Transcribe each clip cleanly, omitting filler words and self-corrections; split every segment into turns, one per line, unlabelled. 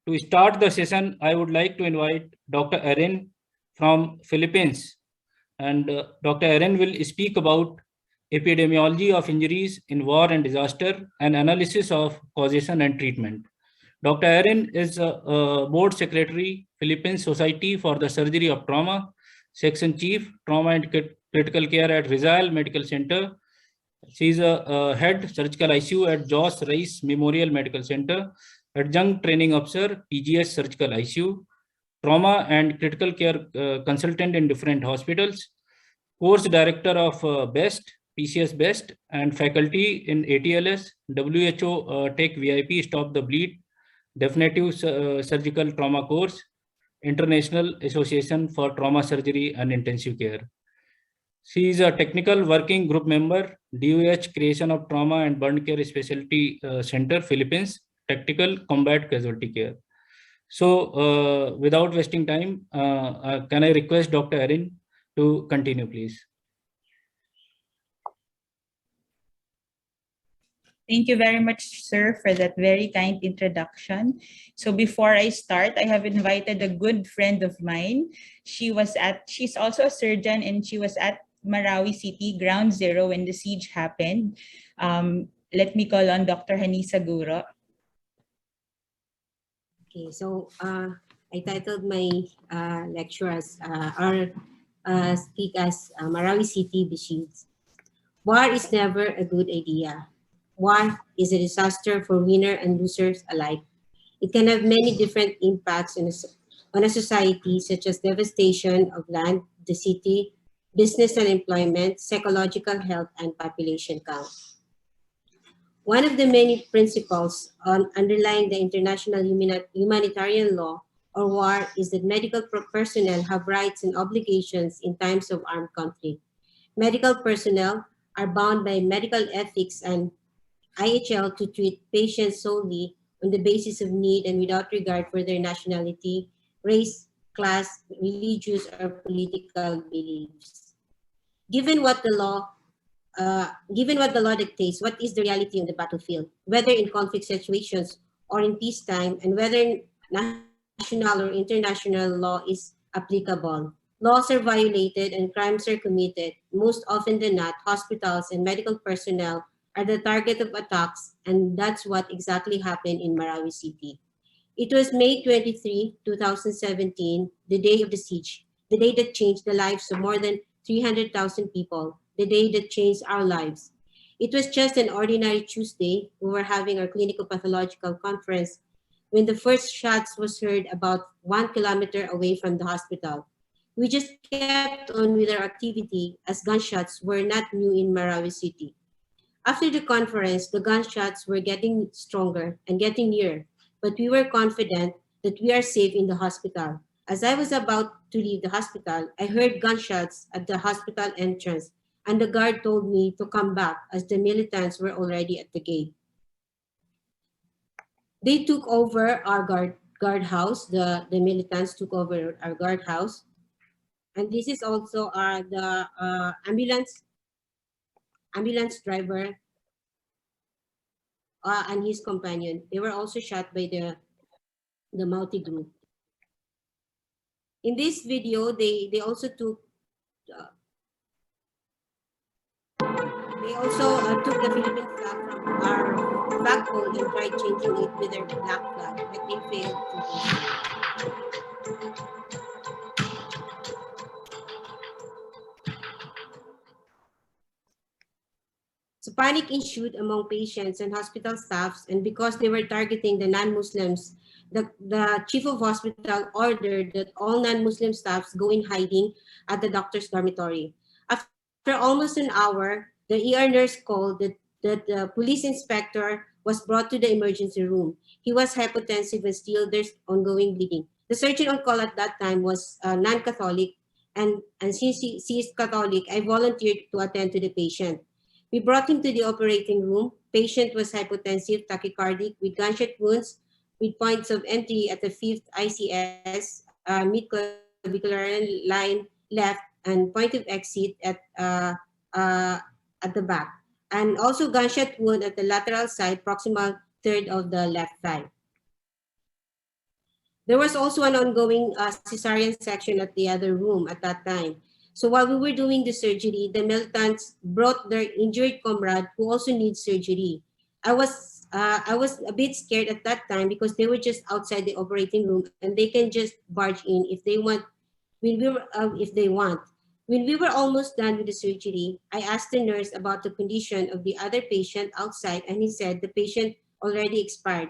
To start the session, I would like to invite Dr. Aireen from Philippines. And Dr. Aireen will speak about epidemiology of injuries in war and disaster and analysis of causation and treatment. Dr. Aireen is a board secretary, Philippines Society for the Surgery of Trauma, section chief, trauma and critical care at Rizal Medical Center. She is a head surgical ICU at Jos Rice Memorial Medical Center, adjunct training officer, PGS Surgical ICU, trauma and critical care consultant in different hospitals, course director of BEST, PCS BEST, and faculty in ATLS, WHO Tech VIP Stop the Bleed, definitive surgical trauma course, International Association for Trauma Surgery and Intensive Care. She is a technical working group member, DOH Creation of Trauma and Burn Care Specialty Center, Philippines, Tactical Combat Casualty Care. So, without wasting time, can I request Dr. Aireen to continue, please?
Thank you very much, sir, for that very kind introduction. So before I start, I have invited a good friend of mine. She's also a surgeon, and she was at Marawi City, Ground Zero, when the siege happened. Let me call on Dr. Hanisah Guru.
Okay, so I titled my lecture as speak as Marawi City besieged. War is never a good idea. War is a disaster for winners and losers alike. It can have many different impacts on a society, such as devastation of land, the city, business and employment, psychological health, and population count. One of the many principles underlying the international humanitarian law or war is that medical personnel have rights and obligations in times of armed conflict. Medical personnel are bound by medical ethics and IHL to treat patients solely on the basis of need and without regard for their nationality, race, class, religious, or political beliefs. Given what the law dictates, what is the reality on the battlefield, whether in conflict situations or in peacetime, and whether national or international law is applicable. Laws are violated and crimes are committed. Most often than not, hospitals and medical personnel are the target of attacks, and that's what exactly happened in Marawi City. It was May 23, 2017, the day of the siege, the day that changed the lives of more than 300,000 people, the day that changed our lives. It was just an ordinary Tuesday. We were having our clinical pathological conference when the first shots was heard about 1 kilometer away from the hospital. We just kept on with our activity as gunshots were not new in Marawi City. After the conference, the gunshots were getting stronger and getting nearer, but we were confident that we are safe in the hospital. As I was about to leave the hospital, I heard gunshots at the hospital entrance, and the guard told me to come back as the militants were already at the gate. They took over our guardhouse. The militants took over our guardhouse. And this is also the ambulance driver and his companion. They were also shot by the Mauti group. In this video, they also took took the Philippine flag from our flagpole and tried changing it with their black flag, but they failed to do so. So panic ensued among patients and hospital staffs, and because they were targeting the non-Muslims, the chief of hospital ordered that all non-Muslim staffs go in hiding at the doctor's dormitory. After almost an hour, the ER nurse called that the police inspector was brought to the emergency room. He was hypotensive and still there's ongoing bleeding. The surgeon on call at that time was non-Catholic, and since he is Catholic, I volunteered to attend to the patient. We brought him to the operating room. Patient was hypotensive, tachycardic, with gunshot wounds, with points of entry at the 5th ICS, mid-clavicular line left, and point of exit at the back. And also gunshot wound at the lateral side, proximal third of the left thigh. There was also an ongoing cesarean section at the other room at that time. So while we were doing the surgery, the militants brought their injured comrade who also needs surgery. I was a bit scared at that time because they were just outside the operating room and they can just barge in if they want. If they want. When we were almost done with the surgery, I asked the nurse about the condition of the other patient outside, and he said the patient already expired.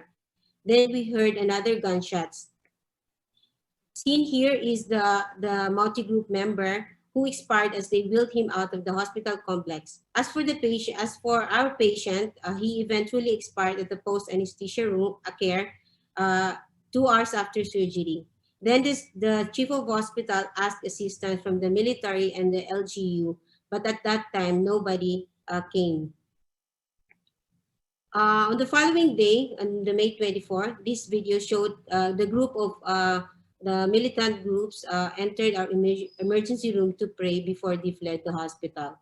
Then we heard another gunshots. Seen here is the multi-group member who expired as they wheeled him out of the hospital complex. As for our patient, he eventually expired at the post-anesthesia room, care, uh, 2 hours after surgery. Then the chief of hospital asked assistance from the military and the LGU, but at that time, nobody came. On the following day, on the May 24, this video showed the group of the militant groups entered our emergency room to pray before they fled the hospital.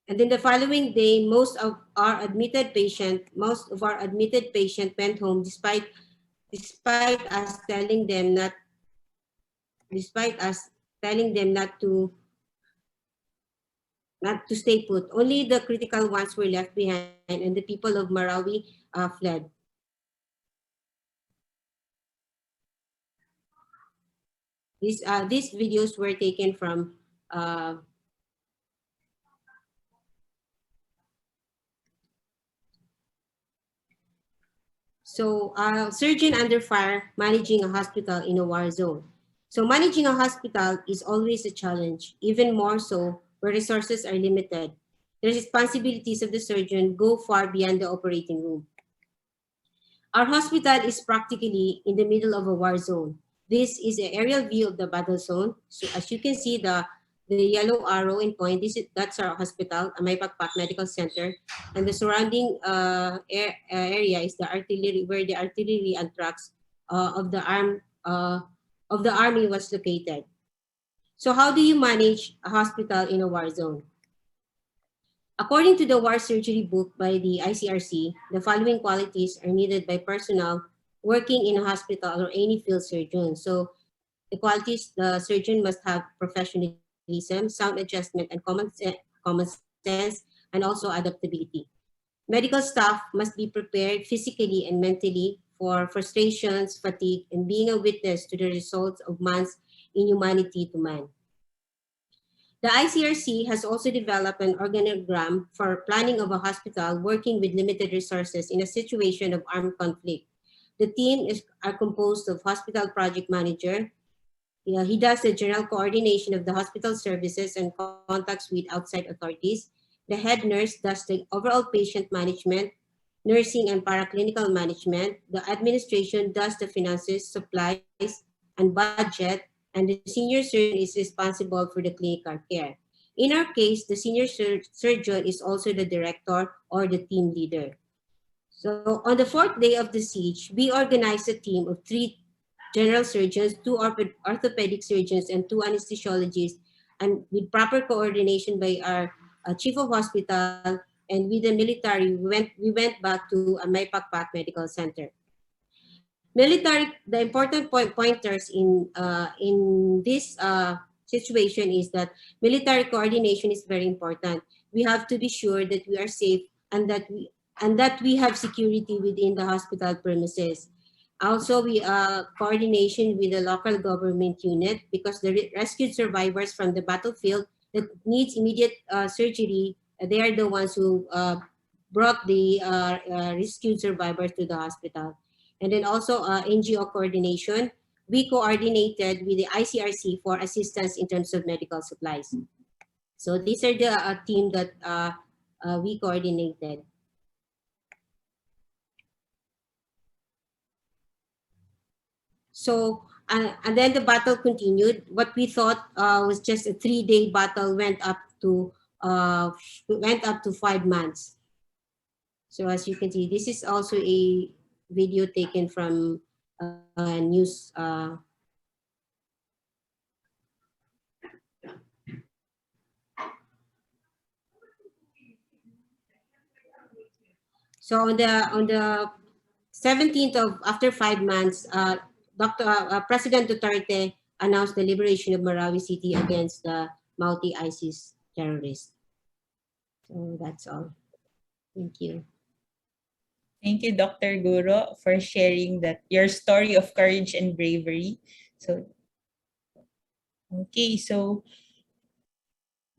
And then the following day, most of our admitted patient went home despite us telling them not to stay put. Only the critical ones were left behind, and the people of Marawi fled. These videos were taken from surgeon under fire, managing a hospital in a war zone. So managing a hospital is always a challenge, even more so where resources are limited. The responsibilities of the surgeon go far beyond the operating room. Our hospital is practically in the middle of a war zone. This is an aerial view of the battle zone. So as you can see, the yellow arrow in point, that's our hospital, Amaypakpak Medical Center. And the surrounding area is the artillery, where the artillery and trucks of the army was located. So how do you manage a hospital in a war zone? According to the war surgery book by the ICRC, the following qualities are needed by personnel working in a hospital or any field surgeon. So the qualities, the surgeon must have professionalism, sound adjustment, and common sense, and also adaptability. Medical staff must be prepared physically and mentally for frustrations, fatigue, and being a witness to the results of man's inhumanity to man. The ICRC has also developed an organogram for planning of a hospital working with limited resources in a situation of armed conflict. The team are composed of hospital project manager. He does the general coordination of the hospital services and contacts with outside authorities. The head nurse does the overall patient management, nursing and paraclinical management. The administration does the finances, supplies, and budget, and the senior surgeon is responsible for the clinical care. In our case, the senior surgeon is also the director or the team leader. So on the fourth day of the siege, we organized a team of 3 general surgeons, 2 orthopedic surgeons, and 2 anesthesiologists, and with proper coordination by our chief of hospital and with the military, we went back to Maypakpak Medical Center. The important pointers in this situation is that military coordination is very important. We have to be sure that we are safe and that we have security within the hospital premises. Also, we coordination with the local government unit, because the rescued survivors from the battlefield that needs immediate surgery, they are the ones who brought the rescued survivors to the hospital. And then also NGO coordination. We coordinated with the ICRC for assistance in terms of medical supplies. So these are the team that we coordinated. So, and then the battle continued. What we thought was just a 3-day battle went up to 5 months. So as you can see, this is also a video taken from news. So on the 17th of after 5 months, President Duterte announced the liberation of Marawi City against the multi-ISIS terrorists. So that's all. Thank you.
Thank you, Dr. Guru, for sharing your story of courage and bravery. So, okay, so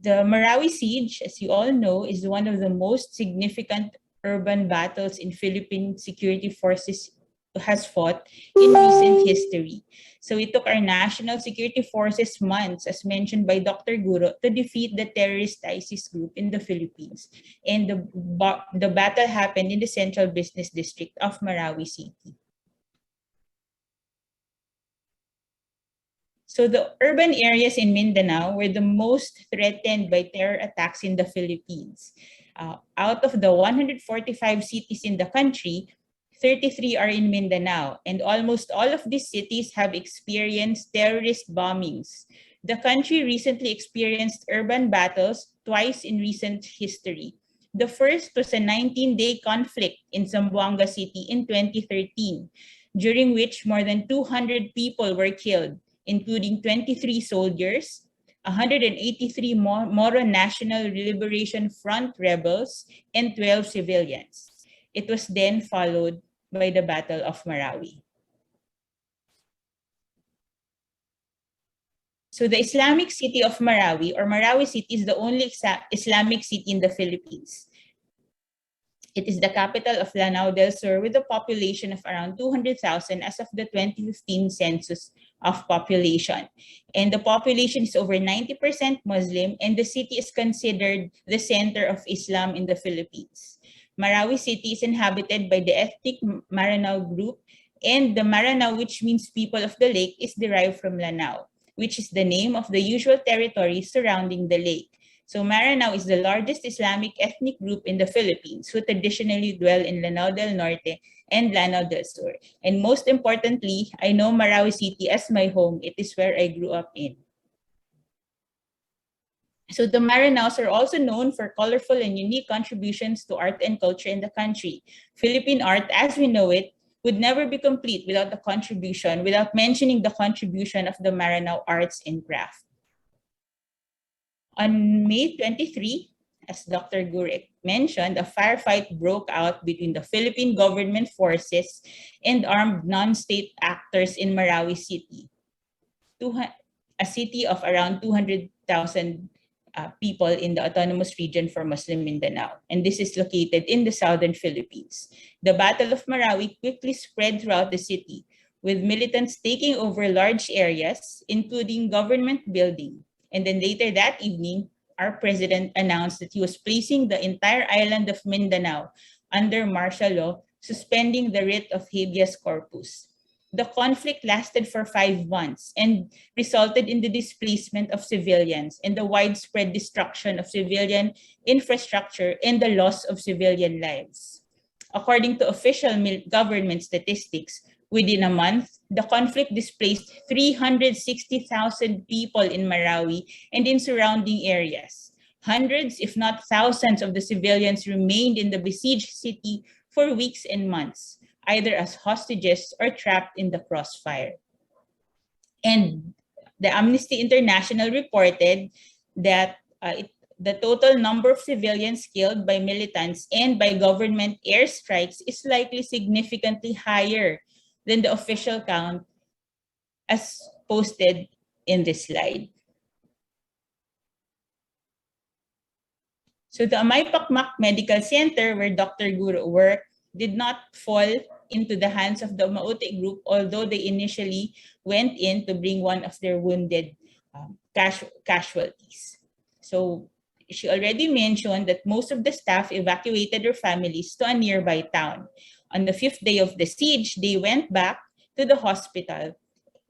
the Marawi siege, as you all know, is one of the most significant urban battles in Philippine security forces has fought in recent history. So it took our national security forces months, as mentioned by Dr. Guru, to defeat the terrorist ISIS group in the Philippines. And the battle happened in the central business district of Marawi City. So the urban areas in Mindanao were the most threatened by terror attacks in the Philippines. Out of the 145 cities in the country, 33 are in Mindanao, and almost all of these cities have experienced terrorist bombings. The country recently experienced urban battles twice in recent history. The first was a 19-day conflict in Zamboanga City in 2013, during which more than 200 people were killed, including 23 soldiers, 183 Moro National Liberation Front rebels, and 12 civilians. It was then followed by the Battle of Marawi. So the Islamic city of Marawi, or Marawi City, is the only Islamic city in the Philippines. It is the capital of Lanao del Sur with a population of around 200,000 as of the 2015 census of population. And the population is over 90% Muslim, and the city is considered the center of Islam in the Philippines. Marawi City is inhabited by the ethnic Maranao group, and the Maranao, which means people of the lake, is derived from Lanao, which is the name of the usual territory surrounding the lake. So Maranao is the largest Islamic ethnic group in the Philippines who traditionally dwell in Lanao del Norte and Lanao del Sur. And most importantly, I know Marawi City as my home. It is where I grew up in. So the Maranaos are also known for colorful and unique contributions to art and culture in the country. Philippine art, as we know it, would never be complete without mentioning the contribution of the Maranao arts and craft. On May 23, as Dr. Gurek mentioned, a firefight broke out between the Philippine government forces and armed non-state actors in Marawi City, a city of around 200,000 people in the autonomous region for Muslim Mindanao. And this is located in the southern Philippines. The Battle of Marawi quickly spread throughout the city, with militants taking over large areas, including government building. And then later that evening, our president announced that he was placing the entire island of Mindanao under martial law, suspending the writ of habeas corpus. The conflict lasted for 5 months and resulted in the displacement of civilians and the widespread destruction of civilian infrastructure and the loss of civilian lives. According to official government statistics, within a month, the conflict displaced 360,000 people in Marawi and in surrounding areas. Hundreds, if not thousands, of the civilians remained in the besieged city for weeks and months, either as hostages or trapped in the crossfire. And the Amnesty International reported that the total number of civilians killed by militants and by government airstrikes is likely significantly higher than the official count as posted in this slide. So the Amay Pakmak Medical Center, where Dr. Guru worked, did not fall into the hands of the Maute group, although they initially went in to bring one of their wounded casualties. So she already mentioned that most of the staff evacuated their families to a nearby town. On the 5th day of the siege, they went back to the hospital,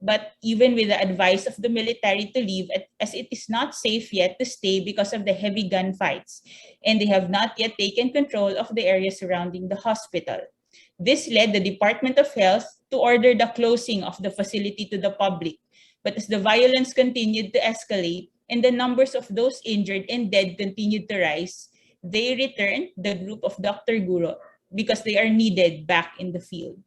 but even with the advice of the military to leave, as it is not safe yet to stay because of the heavy gunfights, and they have not yet taken control of the area surrounding the hospital. This led the Department of Health to order the closing of the facility to the public. But as the violence continued to escalate and the numbers of those injured and dead continued to rise, they returned, the group of Dr. Guru, because they are needed back in the field.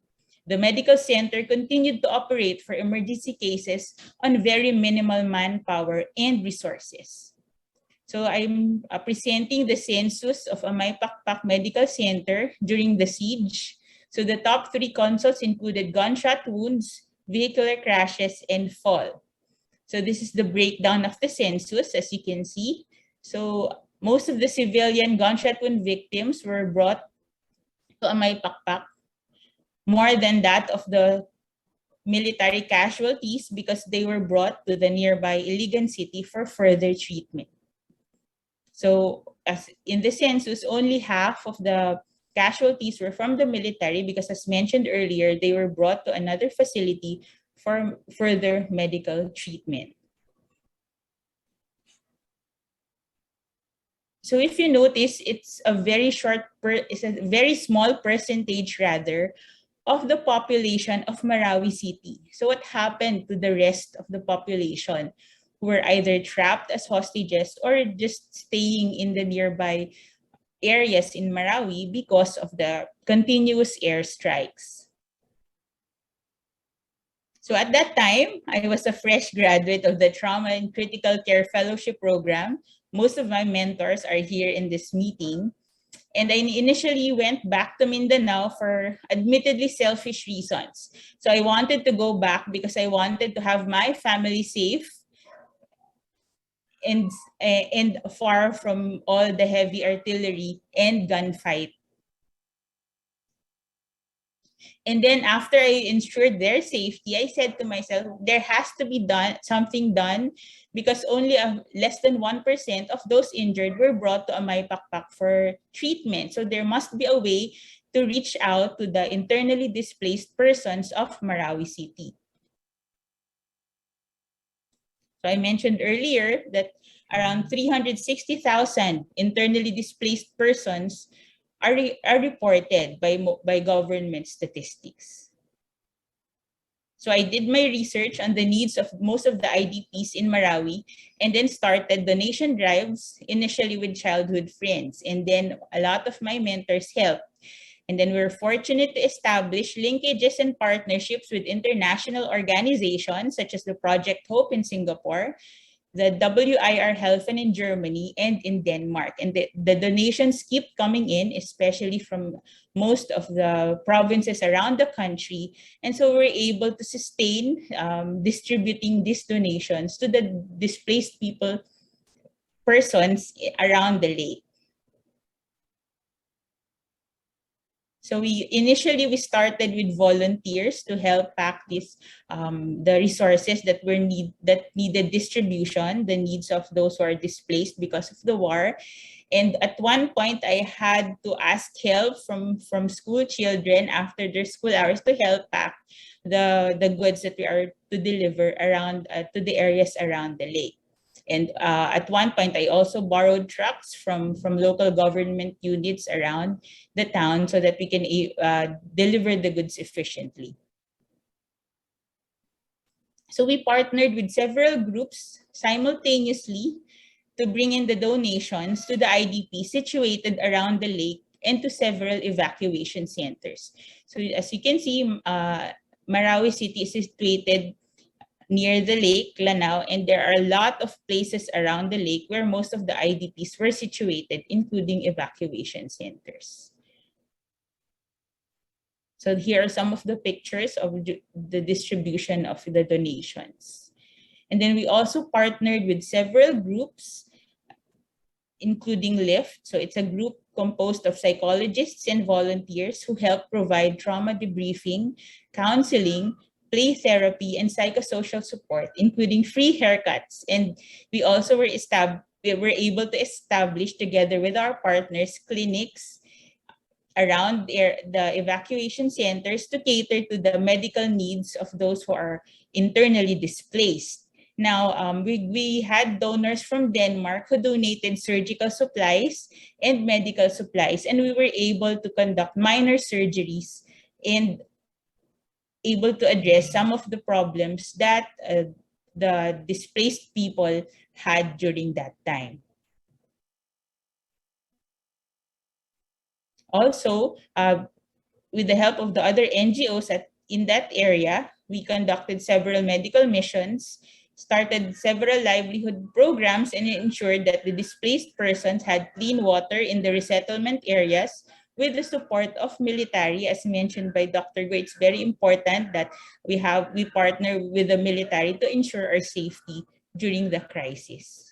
The medical center continued to operate for emergency cases on very minimal manpower and resources. So I'm presenting the census of Amay Pakpak Medical Center during the siege. So the top 3 consults included gunshot wounds, vehicular crashes, and fall. So this is the breakdown of the census, as you can see. So most of the civilian gunshot wound victims were brought to Amay Pakpak, more than that of the military casualties because they were brought to the nearby Iligan city for further treatment. So as in the census, only half of the casualties were from the military because, as mentioned earlier, they were brought to another facility for further medical treatment. So if you notice, it's a very small percentage rather of the population of Marawi City. So what happened to the rest of the population who were either trapped as hostages or just staying in the nearby areas in Marawi because of the continuous airstrikes? So at that time, I was a fresh graduate of the Trauma and Critical Care Fellowship Program. Most of my mentors are here in this meeting. And I initially went back to Mindanao for admittedly selfish reasons. So I wanted to go back because I wanted to have my family safe and far from all the heavy artillery and gunfight. And then after I ensured their safety, I said to myself, there has to be something done because only less than 1% of those injured were brought to Amay Pakpak for treatment. So there must be a way to reach out to the internally displaced persons of Marawi City. So I mentioned earlier that around 360,000 internally displaced persons are reported by government statistics. So I did my research on the needs of most of the IDPs in Marawi and then started donation drives, initially with childhood friends. And then a lot of my mentors helped. And then we're fortunate to establish linkages and partnerships with international organizations such as the Project Hope in Singapore, the WIR Helfen in Germany, and in Denmark. And the donations keep coming in, especially from most of the provinces around the country. And so we're able to sustain distributing these donations to the displaced persons around the lake. So initially we started with volunteers to help pack the resources that needed distribution, the needs of those who are displaced because of the war. And at one point, I had to ask help from school children after their school hours to help pack the goods that we are to deliver around to the areas around the lake. And at one point, I also borrowed trucks from local government units around the town so that we can deliver the goods efficiently. So we partnered with several groups simultaneously to bring in the donations to the IDP situated around the lake and to several evacuation centers. So as you can see, Marawi City is situated near the lake, Lanao, and there are a lot of places around the lake where most of the IDPs were situated, including evacuation centers. So here are some of the pictures of the distribution of the donations. And then we also partnered with several groups, including LIFT. So it's a group composed of psychologists and volunteers who help provide trauma debriefing, counseling, play therapy, and psychosocial support, including free haircuts. And we also were able to establish, together with our partners, clinics around the evacuation centers to cater to the medical needs of those who are internally displaced. Now, we had donors from Denmark who donated surgical supplies and medical supplies, and we were able to conduct minor surgeries and able to address some of the problems that the displaced people had during that time. Also, with the help of the other NGOs in that area, we conducted several medical missions, started several livelihood programs, and ensured that the displaced persons had clean water in the resettlement areas with the support of military. As mentioned by Dr. Go, it's very important that we partner with the military to ensure our safety during the crisis.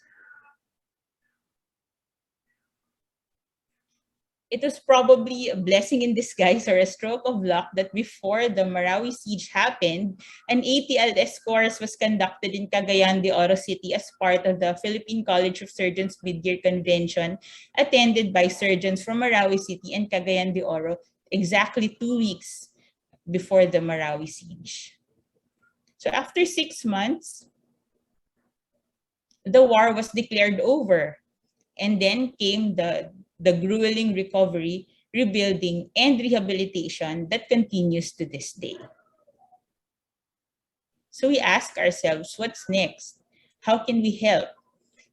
It was probably a blessing in disguise or a stroke of luck that before the Marawi siege happened, an ATLS course was conducted in Cagayan de Oro City as part of the Philippine College of Surgeons mid-year convention, attended by surgeons from Marawi City and Cagayan de Oro exactly 2 weeks before the Marawi siege. So after 6 months, the war was declared over. And then came the grueling recovery, rebuilding, and rehabilitation that continues to this day. So we ask ourselves, what's next? How can we help?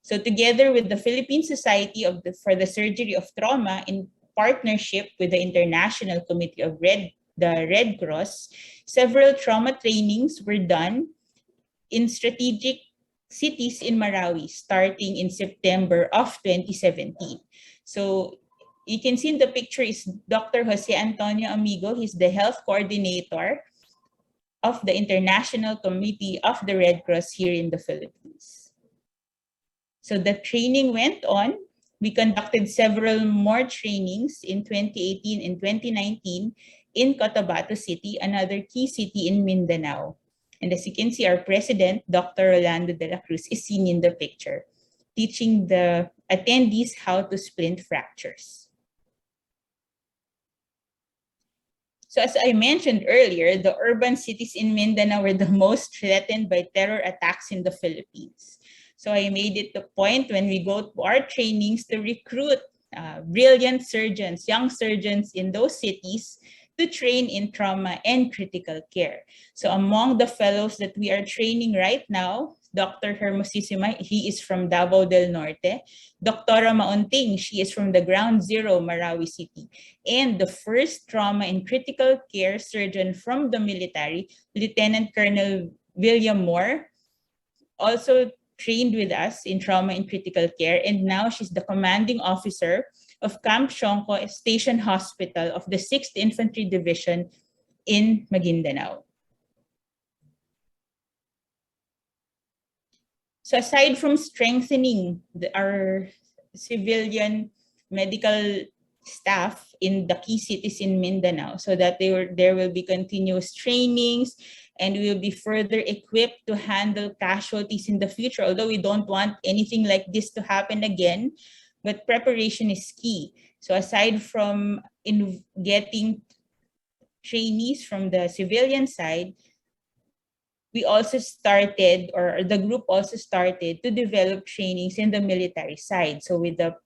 So together with the Philippine Society for the Surgery of Trauma, in partnership with the International Committee of the Red Cross, several trauma trainings were done in strategic cities in Marawi starting in September of 2017. So you can see in the picture is Dr. Jose Antonio Amigo. He's the health coordinator of the International Committee of the Red Cross here in the Philippines. So the training went on. We conducted several more trainings in 2018 and 2019 in Cotabato City, another key city in Mindanao. And as you can see, our president, Dr. Rolando de la Cruz, is seen in the picture, teaching the attendees how to splint fractures. So as I mentioned earlier, the urban cities in Mindanao were the most threatened by terror attacks in the Philippines. So I made it the point when we go to our trainings to recruit brilliant surgeons, young surgeons in those cities to train in trauma and critical care. So among the fellows that we are training right now, Dr. Hermosissima, he is from Davao del Norte. Dr. Maunting, she is from the Ground Zero, Marawi City. And the first trauma and critical care surgeon from the military, Lieutenant Colonel William Moore, also trained with us in trauma and critical care. And now she's the commanding officer of Camp Shonko Station Hospital of the 6th Infantry Division in Maguindanao. So aside from strengthening our civilian medical staff in the key cities in Mindanao so that there will be continuous trainings and we will be further equipped to handle casualties in the future, although we don't want anything like this to happen again, but preparation is key. So aside from getting trainees from the civilian side, we also started, or the group also started to develop trainings in the military side. So with the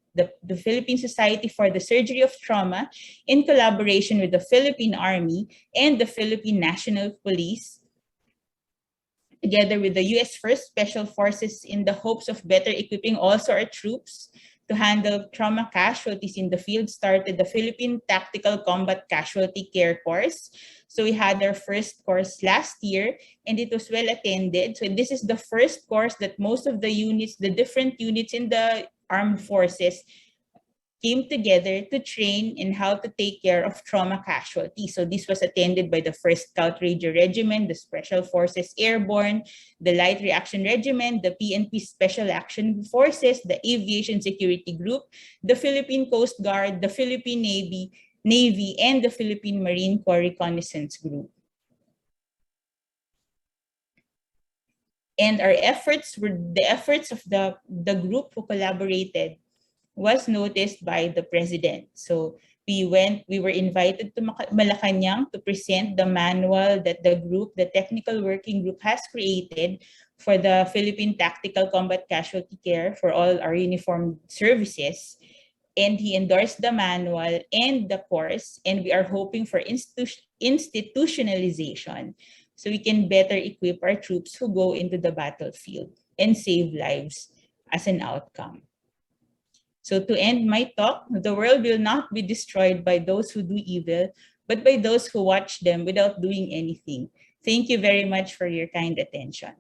Philippine Society for the Surgery of Trauma, in collaboration with the Philippine Army and the Philippine National Police, together with the U.S. First Special Forces in the hopes of better equipping also our troops to handle trauma casualties in the field, started the Philippine Tactical Combat Casualty Care Course. So we had our first course last year and it was well attended. So this is the first course that most of the units, the different units in the armed forces came together to train in how to take care of trauma casualties. So this was attended by the 1st Scout Radio Regiment, the Special Forces Airborne, the Light Reaction Regiment, the PNP Special Action Forces, the Aviation Security Group, the Philippine Coast Guard, the Philippine Navy, and the Philippine Marine Corps Reconnaissance Group. And our efforts were the efforts of the group who collaborated was noticed by the president. So we were invited to Malacanang to present the manual that the technical working group has created for the Philippine Tactical Combat Casualty Care for all our uniformed services. And he endorsed the manual and the course, and we are hoping for institutionalization so we can better equip our troops who go into the battlefield and save lives as an outcome. So to end my talk, the world will not be destroyed by those who do evil, but by those who watch them without doing anything. Thank you very much for your kind attention.